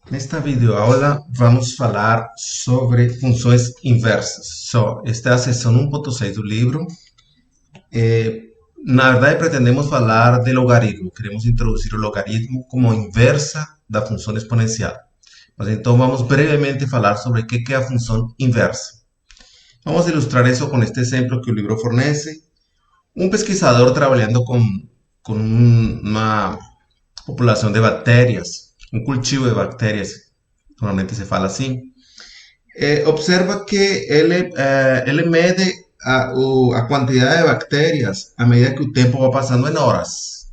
Nesta videoaula vamos falar sobre funções inversas. Esta é a seção 1.6 do livro. Na verdade, pretendemos falar de logaritmo. Queremos introduzir o logaritmo como inversa da função exponencial. Mas então vamos brevemente falar sobre o que é a função inversa. Vamos ilustrar isso com este exemplo que o livro fornece. Um pesquisador trabalhando com uma população de bactérias, um cultivo de bactérias, normalmente se fala assim, observa que ele mede a quantidade de bactérias à medida que o tempo vai passando em horas,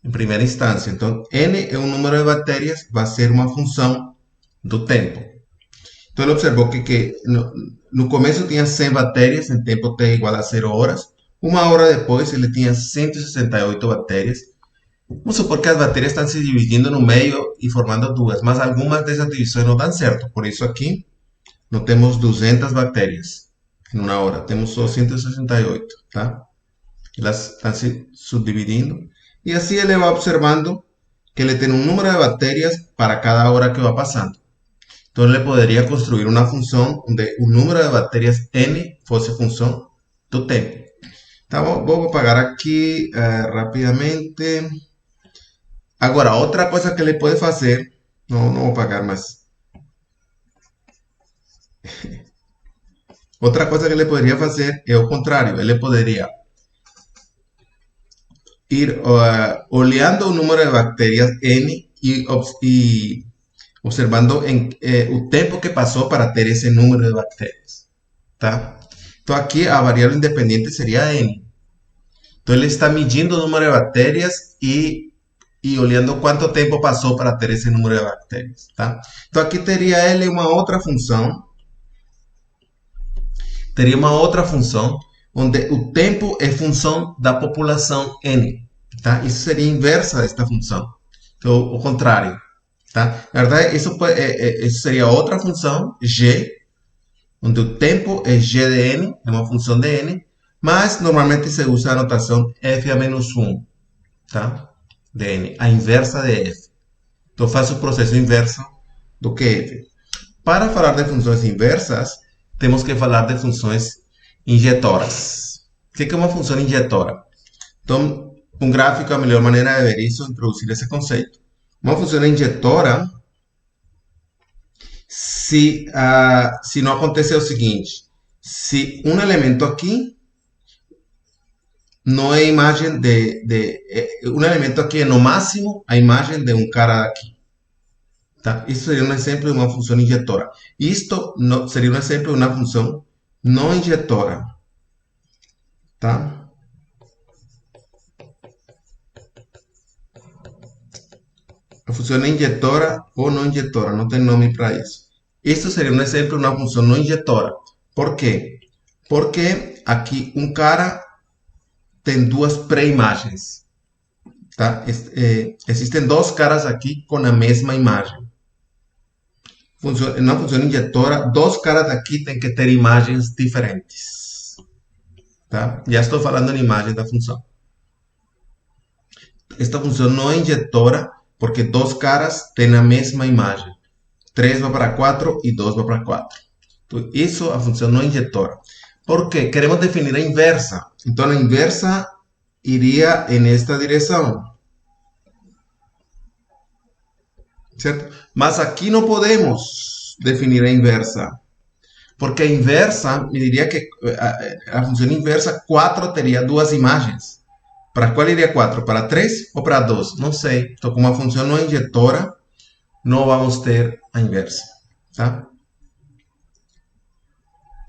em primeira instância. Então, n é um número de bactérias, vai ser uma função do tempo. Então, ele observou que no começo tinha 100 bactérias, em tempo t igual a 0 horas. Uma hora depois, ele tinha 168 bactérias. Vamos supor que as bactérias estão se dividindo no meio e formando duas, mas algumas dessas divisões não dão certo. Por isso aqui não temos 200 bactérias em uma hora, temos só 168, tá? Elas estão se subdividindo. E assim ele vai observando que ele tem um número de bactérias para cada hora que va passando. Então ele poderia construir uma função onde o número de bactérias n fosse função do tempo. Então vou apagar aqui rapidamente. Agora, outra coisa que ele pode fazer, não vou apagar mais. Outra coisa que ele poderia fazer é o contrário. Ele poderia ir olhando o número de bactérias N y observando o tempo que passou para ter esse número de bactérias. Tá? Então aqui a variável independente seria N. Então ele está medindo o número de bactérias e olhando quanto tempo passou para ter esse número de bactérias. Tá? Então aqui teria ele uma outra função. Teria uma outra função onde o tempo é função da população N. Tá? Isso seria inversa desta função. Então, o contrário. Tá? Na verdade, isso seria outra função, g, onde o tempo é g de n, é uma função de n, mas normalmente se usa a notação f a menos 1, tá? De n, a inversa de f. Então, faço o processo inverso do que f. Para falar de funções inversas, temos que falar de funções injetoras. O que é uma função injetora? Então, um gráfico é a melhor maneira de ver isso, introduzir esse conceito. Uma função injetora, se não acontecer o seguinte, se um elemento aqui não é imagem um elemento aqui é no máximo a imagem de um cara aqui. Tá? Isso seria um exemplo de uma função injetora. Isto seria um exemplo de uma função não injetora. Tá? A função é injetora ou não injetora, não tem nome para isso. Isso seria um exemplo de uma função não injetora. Por quê? Porque aqui um cara tem duas pré-imagens. Tá? Existem dois caras aqui com a mesma imagem. Na função injetora, dois caras aqui têm que ter imagens diferentes. Tá? Já estou falando em imagem da função. Esta função não é injetora porque dois caras têm a mesma imagem. 3 vai para 4 e 2 vai para 4. Então, isso a função não é injetora. Por quê? Queremos definir a inversa. Então, a inversa iria em esta direção. Certo? Mas aqui não podemos definir a inversa. Porque a inversa, me diria que a função inversa, 4 teria duas imagens. Para qual iria 4? Para 3 ou para 2? Não sei. Então, como a função não é injetora, não vamos ter a inversa. Tá?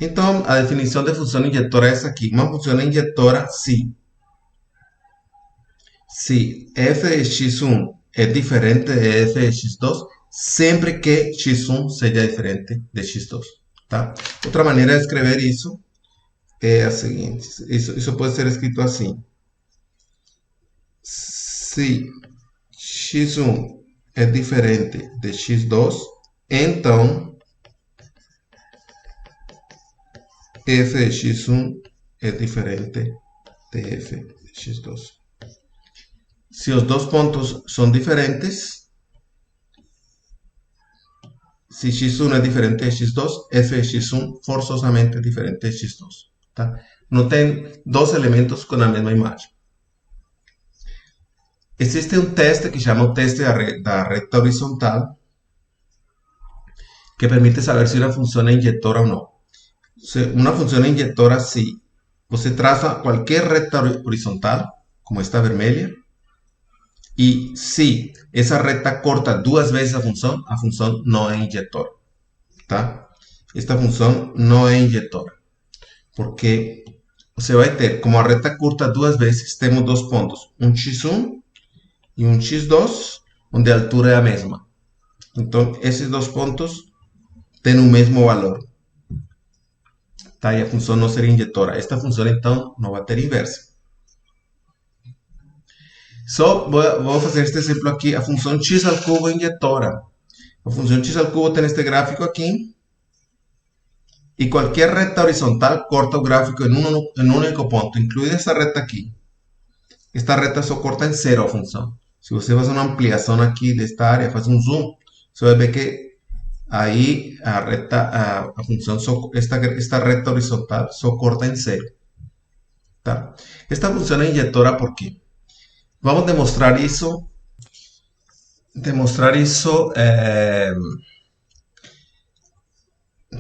Então, a definição de função injetora é essa aqui. Uma função injetora se f de x1 é diferente de f de x2, sempre que x1 seja diferente de x2. Tá? Outra maneira de escrever isso é a seguinte. Isso pode ser escrito assim. Se x1 é diferente de x2, então f de x1 é diferente de f de x2. Se os dois pontos são diferentes, se x1 é diferente de x2, f de x1 forçosamente é diferente de x2. Tá? Não tem dois elementos com a mesma imagem. Existe um teste que chama o teste da reta horizontal, que permite saber se uma função é injetora ou não. Uma função é injetora se você traça qualquer reta horizontal, como esta vermelha, e se essa reta corta duas vezes a função não é injetora. Tá? Esta função não é injetora, porque você vai ter, como a reta curta duas vezes, temos dois pontos, um x1 e um x2, onde a altura é a mesma. Então, esses dois pontos têm o mesmo valor. Tá? E a função não seria injetora. Esta função, então, não vai ter inversa. Só vou fazer este exemplo aqui. A função x ao cubo é injetora. A função x ao cubo tem este gráfico aqui. E qualquer reta horizontal corta o gráfico em um único ponto, incluída essa reta aqui. Esta reta só corta em zero a função. Se você faz uma ampliação aqui desta área, faz um zoom, você vai ver que aí a função, esta reta horizontal só corta em zero. Tá? Esta função é injetora por quê? Vamos demonstrar isso. Vamos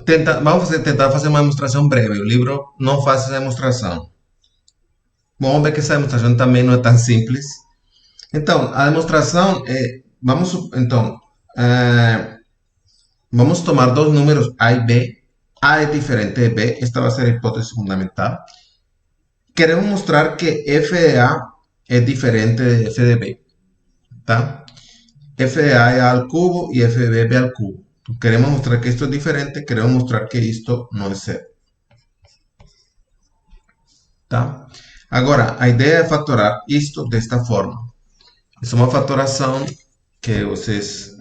tentar fazer uma demonstração breve. O livro não faz essa demonstração. Vamos ver que essa demonstração também não é tão simples. Então, a demonstração é, vamos tomar dois números A e B. A é diferente de B. Esta vai ser a hipótese fundamental. Queremos mostrar que f de A é diferente de f de B. Tá? F de A é A al cubo y f de B é B al cubo. Queremos mostrar que esto es diferente, queremos mostrar que esto no es cero. Tá? Agora, a ideia é fatorar isto desta forma. Essa é uma fatoração que vocês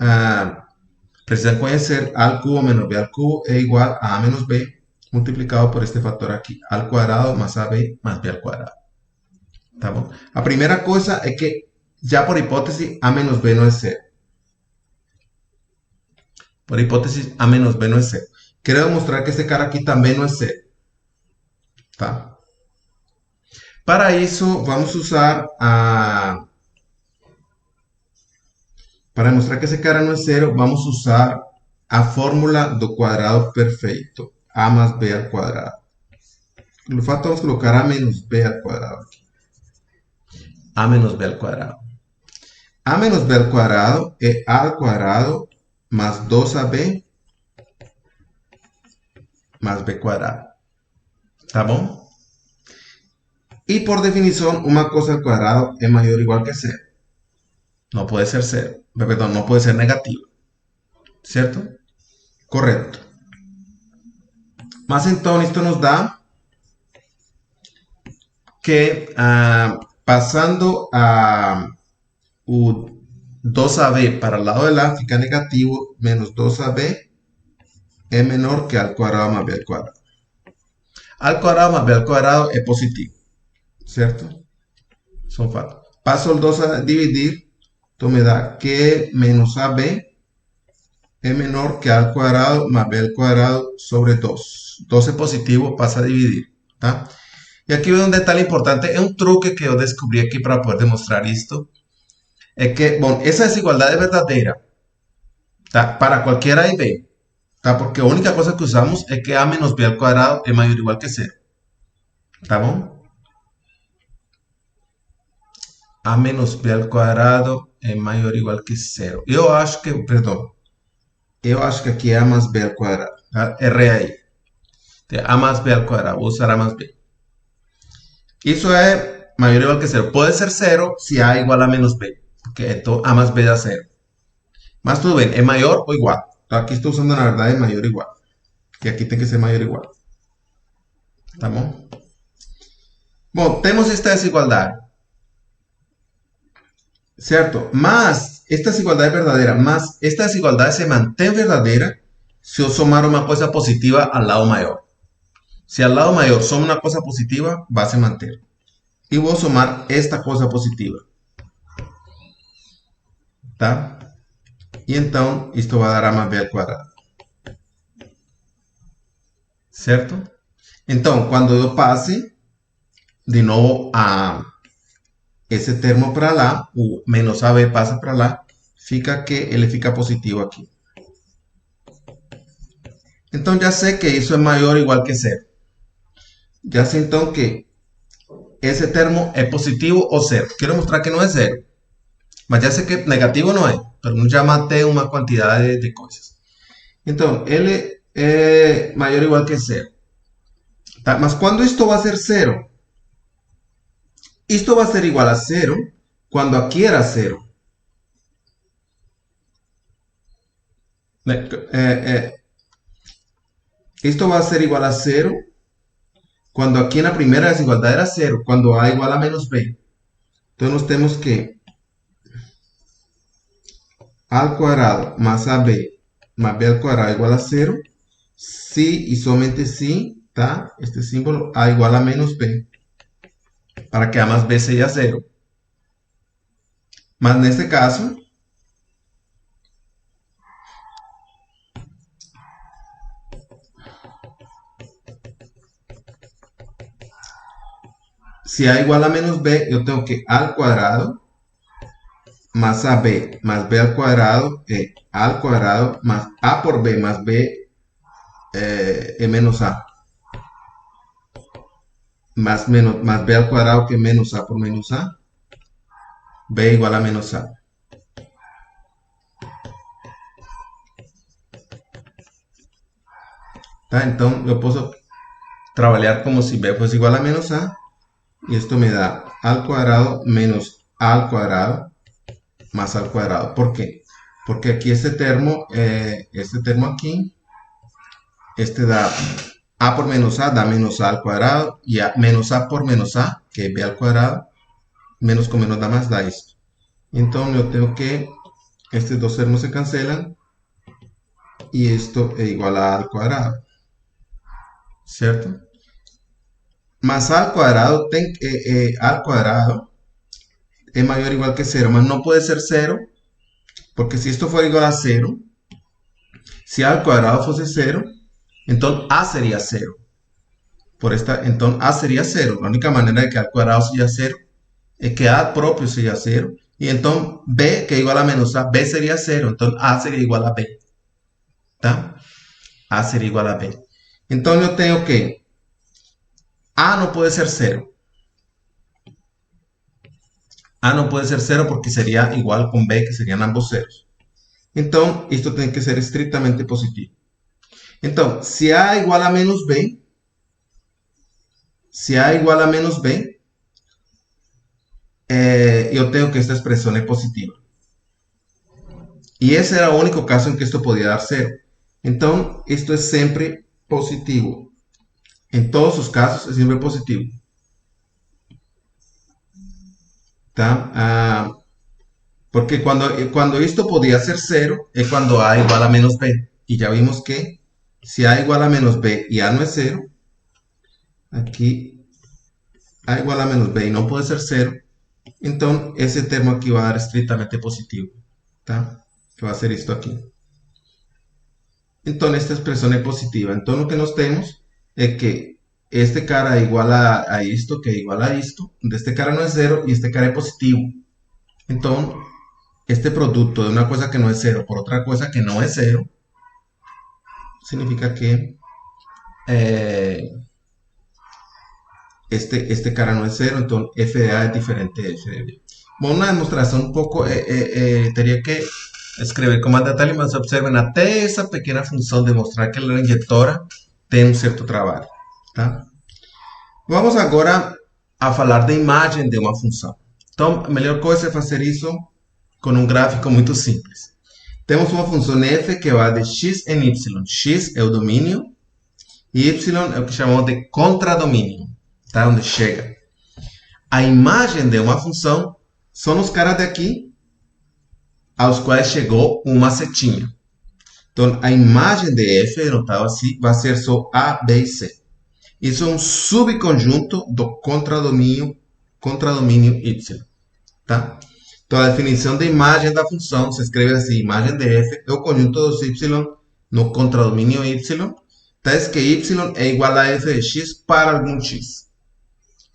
precisam conhecer. A al cubo menos B al cubo é igual a menos B multiplicado por este fator aqui. A al cuadrado más AB más B al cuadrado. Tá bom? A primeira coisa é que, já por hipótese, A menos B não é zero. Por hipótesis, A menos B no es cero. Quiero demostrar que este cara aquí también no es cero. ¿Tá? Para eso, vamos a usar para demostrar que ese cara no es cero, vamos a usar a fórmula do cuadrado perfeito. A más B al cuadrado. Lo falta vamos a colocar A menos B al cuadrado aquí. A menos B al cuadrado. A menos B al cuadrado es A al cuadrado más 2AB más B cuadrado. ¿Tá bom? Y por definición, una cosa al cuadrado es mayor o igual que cero. No puede ser cero. Perdón, no puede ser negativo. ¿Cierto? Correcto. Mas entonces esto nos da que pasando a 2AB para el lado del A fica negativo, menos 2AB es menor que A al cuadrado más B al cuadrado. A al cuadrado más B al cuadrado es positivo. ¿Cierto? Son fatos. Paso el 2 a dividir, esto me da que menos AB es menor que A al cuadrado más B al cuadrado sobre 2. 2 es positivo, pasa a dividir. ¿Tá? Y aquí veo un detalle importante, es un truque que yo descubrí aquí para poder demostrar esto. Es que, bueno, esa desigualdad es verdadera, ¿tá? Para cualquier A y B, ¿tá? Porque la única cosa que usamos es que A menos B al cuadrado es mayor o igual que 0. ¿Tá bom? A menos B al cuadrado é maior ou igual que 0. Eu acho que, perdão, eu acho que aqui é A mais B al cuadrado. Tá? Errei aí. A mais B al cuadrado, vou usar A mais B. Isso é maior ou igual que 0. Pode ser 0 se A é igual a menos B, porque então A mais B dá 0. Mas tudo bem, é maior ou igual. Então, aqui estou usando na verdade maior ou igual. E aqui tem que ser maior ou igual. Tá bom? Bom, temos esta desigualdade. ¿Cierto? Más, esta desigualdad es verdadera, más esta desigualdad se mantiene verdadera si yo sumar una cosa positiva al lado mayor. Si al lado mayor suma una cosa positiva, va a se mantener. Y voy a sumar esta cosa positiva. ¿Tá? Y entonces esto va a dar A más B al cuadrado. certo? Então, quando eu passe de novo esse termo para lá, o menos AB passa para lá, fica que ele fica positivo aqui. Então, já sei que isso é maior ou igual que zero. Já sei então que esse termo é positivo ou zero. Quero mostrar que não é zero. Mas já sei que negativo não é. Pero não já matei uma quantidade de coisas. Então, ele é maior ou igual que zero. Tá? Mas quando isto vai ser zero? Isto va a ser igual a cero cuando aquí era cero. Esto va a ser igual a cero cuando aquí en la primera desigualdad era cero, cuando A igual a menos B. Entonces nos tenemos que A al cuadrado más AB más B al cuadrado igual a cero. Si y solamente si está este símbolo A igual a menos B. Para que A más B sea cero. Más en este caso, si A igual a menos B, yo tengo que A al cuadrado más AB más B al cuadrado, A al cuadrado más A por B más B menos A. Más B al cuadrado que menos A por menos A. B igual a menos A. ¿Tá? Entonces yo puedo trabajar como si B fuese igual a menos A. Y esto me da A al cuadrado menos A al cuadrado más A al cuadrado. ¿Por qué? Porque aquí este termo aquí, este da A por menos A, da menos A al cuadrado. Y menos A por menos A, que es B al cuadrado, menos con menos da más, da esto. Entonces yo tengo que estos dos termos se cancelan y esto es igual a A al cuadrado, ¿cierto? Más A al cuadrado es mayor o igual que 0, más no puede ser 0, porque si esto fuera igual a 0, si A al cuadrado fuese 0, entonces A sería 0. Entonces A sería 0. La única manera de que A al cuadrado sea 0 es que A propio sea 0. Y entonces B, que es igual a menos A, B sería 0. Entonces A sería igual a B. ¿Tá? A sería igual a B. Entonces yo tengo que A no puede ser 0. A no puede ser 0 porque sería igual con B, que serían ambos ceros. Entonces, esto tiene que ser estrictamente positivo. Entonces, si A igual a menos B, yo tengo que esta expresión es positiva. Y ese era el único caso en que esto podía dar 0. Entonces, esto es siempre positivo. En todos sus casos es siempre positivo. ¿Tá? Porque cuando esto podía ser 0 es cuando A igual a menos B. Y ya vimos que si A igual a menos B y A no es 0, aquí A igual a menos B y no puede ser 0, entonces ese termo aquí va a dar estrictamente positivo. ¿Tá? Que va a ser esto aquí. Entonces esta expresión es positiva. Entonces lo que nos tenemos es que este cara es igual a esto, que es igual a esto, donde este cara no es 0 y este cara es positivo. Entonces, este producto de una cosa que no es 0 por otra cosa que no es 0, significa que este cara no es 0, entonces f de A es diferente de f de B. Bueno, una demostración un poco, tenía que escrever com mais detalhe, mas observen até essa pequena função de mostrar que a injetora tem um certo trabalho. Tá? Vamos agora a falar da imagem de uma função. Então, a melhor coisa é fazer isso com um gráfico muito simples. Temos uma função f que vai de x em y. X é o domínio e y é o que chamamos de contradomínio, tá? Onde chega. A imagem de uma função são os caras daqui aos quais chegou uma setinha. Então, a imagem de f, notado assim, vai ser só A, B e C. Isso é um subconjunto do contradomínio y. Tá? Então, a definição de imagem da função se escreve assim: imagem de f é o conjunto dos y no contradomínio y Tá? Es que y é igual a f de x para algum x.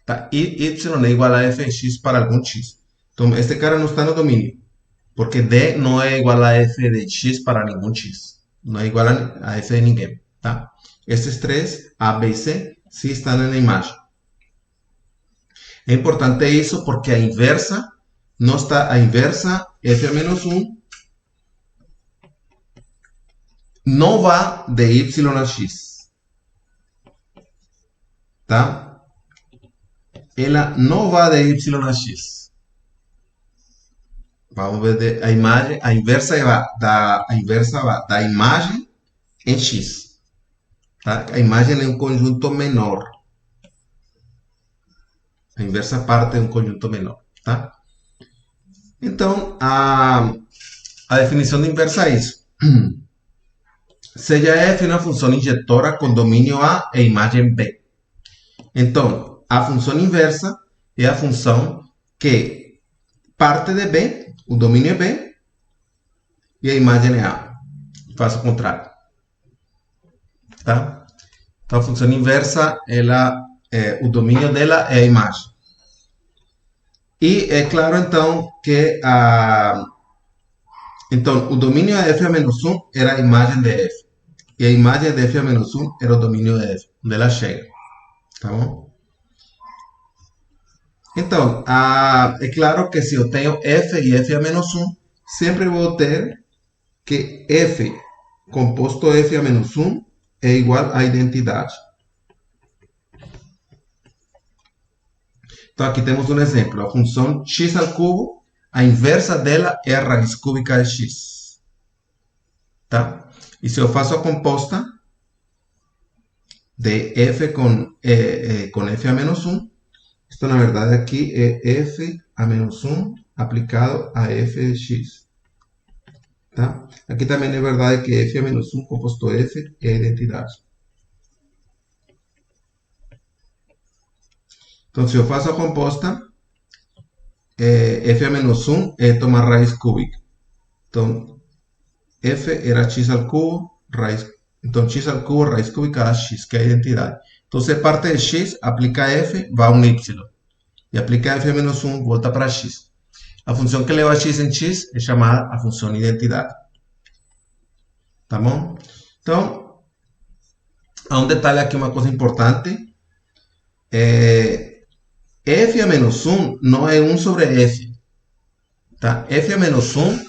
Tá? Y é igual a f de x para algum x. Então, este cara não está no domínio, porque D não é igual a f de x para nenhum x. Não é igual a f de ninguém. Tá? Esses três, A, B e C, sim estão na imagem. É importante isso porque a inversa não está, a inversa f a menos 1 não vai de y a x, tá? Ela não vai de y a x. Vamos ver a imagem, a inversa vai da imagem em x, tá? A imagem é um conjunto menor. A inversa parte de um conjunto menor, tá? Então, a definição de inversa é isso. Seja f uma função injetora com domínio A e imagem B. Então, a função inversa é a função que parte de B, o domínio é B, e a imagem é A. Faço o contrário. Tá? Então, a função inversa, o domínio dela é a imagem. E é claro, então, que então, o domínio de f a menos 1 era a imagem de f. E a imagem de f a menos 1 era o domínio de f, onde ela chega. Tá bom? Então, é claro que se eu tenho f e f a menos 1, sempre vou ter que f composto f a menos 1 é igual à identidade. Então, aqui temos um exemplo. A função x ao cubo, a inversa dela é a raiz cúbica de x. Tá? E se eu faço a composta de f com f a menos 1, isto na verdade aqui é f a menos 1 aplicado a f de x. Tá? Aqui também é verdade que f a menos 1 composto f é a identidade. Então, se eu faço a composta, f a menos 1 é tomar raiz cúbica. Então, f era x ao cubo, então x ao cubo, raiz cúbica da x, que é a identidade. Então, se parte de x, aplica f, vai a um y. E aplica f a menos 1, volta para x. A função que leva x em x é chamada a função identidade. Tá bom? Então, há um detalhe aqui, uma coisa importante. F a menos 1 não é 1 sobre f. Tá? F a menos 1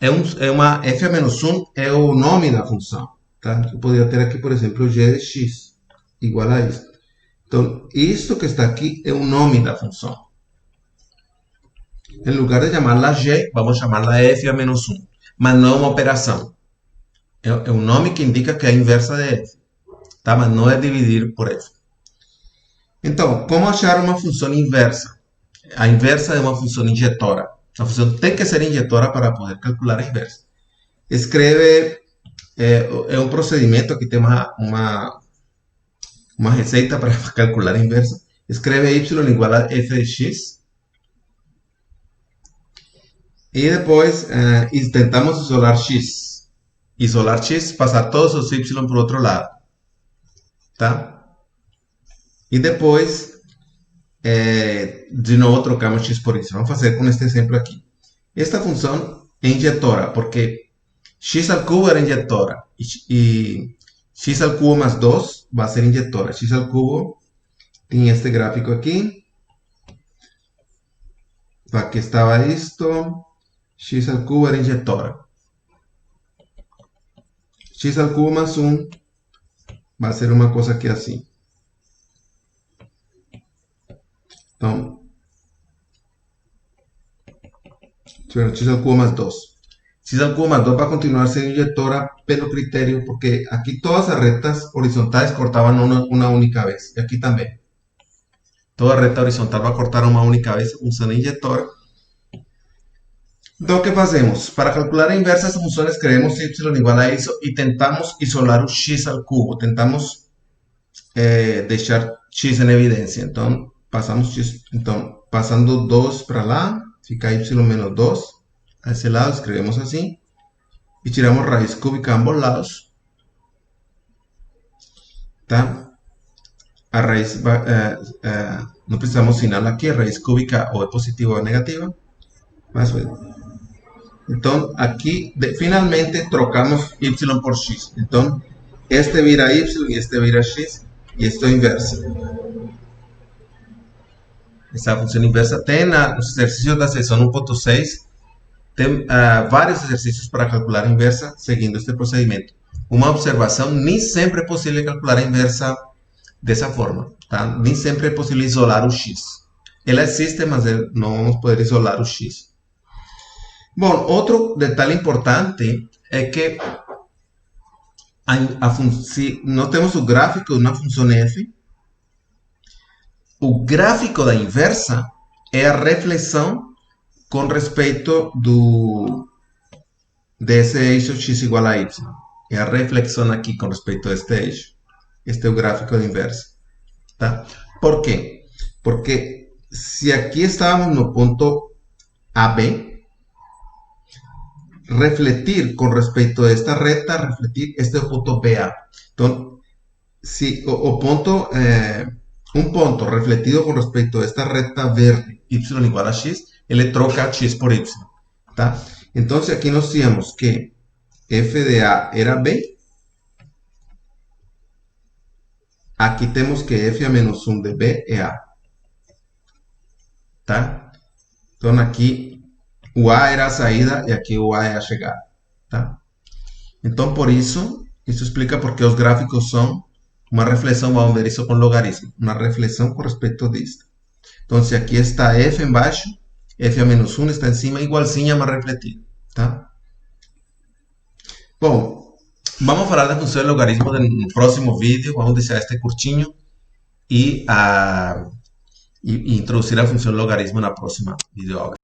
F a menos 1 é o nome da função. Tá? Eu poderia ter aqui, por exemplo, g de x igual a isso. Então, isto que está aqui é o nome da função. Em lugar de chamá-la g, vamos chamá-la f a menos 1. Mas não é uma operação. É um nome que indica que é a inversa de f. Tá? Mas não é dividir por f. Então, como achar uma função inversa? A inversa é uma função injetora. A função tem que ser injetora para poder calcular a inversa. Escreve, é um procedimento, aqui tem uma receita para calcular a inversa. Escreve y igual a f de x. E depois tentamos isolar x. Isolar x, passar todos os y por outro lado. Tá? E depois, de novo, trocamos x por y. Vamos fazer com este exemplo aqui. Esta função é injetora, porque x ao cubo era injetora. E x ao cubo mais 2 vai ser injetora. X ao cubo tem este gráfico aqui. Aqui estava isto. X ao cubo era injetora. X ao cubo mais 1 vai ser uma coisa aqui assim. Então, x ao cubo mais 2. X ao cubo mais 2 vai continuar sendo injetora pelo critério, porque aqui todas as retas horizontais cortavam uma única vez. E aqui também. Toda reta horizontal vai cortar uma única vez usando injetora. Então, o que fazemos? Para calcular a inversa dessa função, escrevemos y igual a isso e tentamos isolar o x ao cubo. Tentamos deixar x em evidência. Então, passamos x. Então, passando 2 para lá, fica y menos 2. A esse lado, escrevemos assim. E tiramos raiz cúbica a ambos lados. tá? A raiz, não precisamos sinal aqui, a raiz cúbica ou é positiva ou é negativa. Mas, então, aqui, finalmente, trocamos y por x. Então, este vira y e este vira x, e esto é inversa. Essa função inversa tem nos exercícios da seção 1.6, tem vários exercícios para calcular a inversa seguindo este procedimento. Uma observação, nem sempre é possível calcular a inversa dessa forma, tá? Nem sempre é possível isolar o x. Ela existe, mas não vamos poder isolar o x. Bom, outro detalhe importante é que se nós temos o gráfico de uma função f, o gráfico da inversa é a reflexão com respeito desse eixo x igual a y. É a reflexão aqui com respeito a este eixo. Este é o gráfico da inversa. Tá? Por quê? Porque se aqui estávamos no ponto AB, refletir com respeito a esta reta, refletir este é o ponto BA. Então, se o ponto, um ponto refletido com respeito a esta reta verde, y igual a x, ele troca x por y. Tá? Então, aqui nós tínhamos que f de A era B, aqui temos que f a menos 1 de B é A. Tá? Então, aqui o A era a saída e aqui o A é a chegada. Tá? Então, por isso explica por que os gráficos são uma reflexão, vamos ver isso com logaritmo, uma reflexão com respeito disto. Então, se aqui está f embaixo, f a menos 1 está em cima, igualzinha a uma refletida. Tá? Bom, vamos falar da função de logaritmo no próximo vídeo, vamos deixar este curtinho e introduzir a função logaritmo na próxima videoaula.